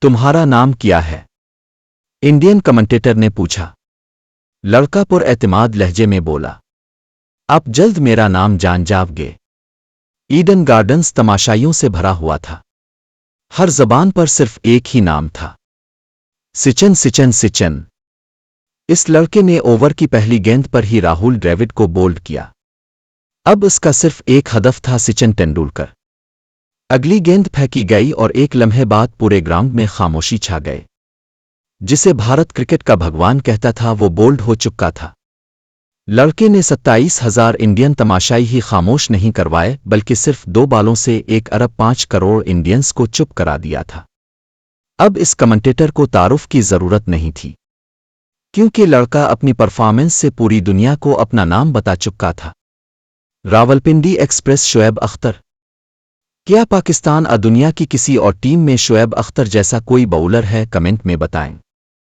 तुम्हारा नाम क्या है? इंडियन कमेंटेटर ने पूछा। लड़का पुरएतिमाद लहजे में बोला, आप जल्द मेरा नाम जान जाओगे। ईडन गार्डन्स तमाशाइयों से भरा हुआ था। हर जबान पर सिर्फ एक ही नाम था, सिचन सिचन सिचन। इस लड़के ने ओवर की पहली गेंद पर ही राहुल द्रविड़ को बोल्ड किया। अब उसका सिर्फ एक हदफ था, सचिन तेंदुलकर। अगली गेंद फेंकी गई और एक लम्हे बाद पूरे ग्राउंड में खामोशी छा गए। जिसे भारत क्रिकेट का भगवान कहता था वो बोल्ड हो चुका था। लड़के ने 27,000 इंडियन तमाशाई ही खामोश नहीं करवाए, बल्कि सिर्फ 2 बालों से 1 अरब 5 करोड़ इंडियंस को चुप करा दिया था। अब इस कमेंटेटर को तारुफ की जरूरत नहीं थी, क्योंकि लड़का अपनी परफॉर्मेंस से पूरी दुनिया को अपना नाम बता चुका था। रावलपिंडी एक्सप्रेस। शोएब अख्तर। क्या पाकिस्तान और दुनिया की किसी और टीम में शोएब अख्तर जैसा कोई बॉलर है? कमेंट में बताएं।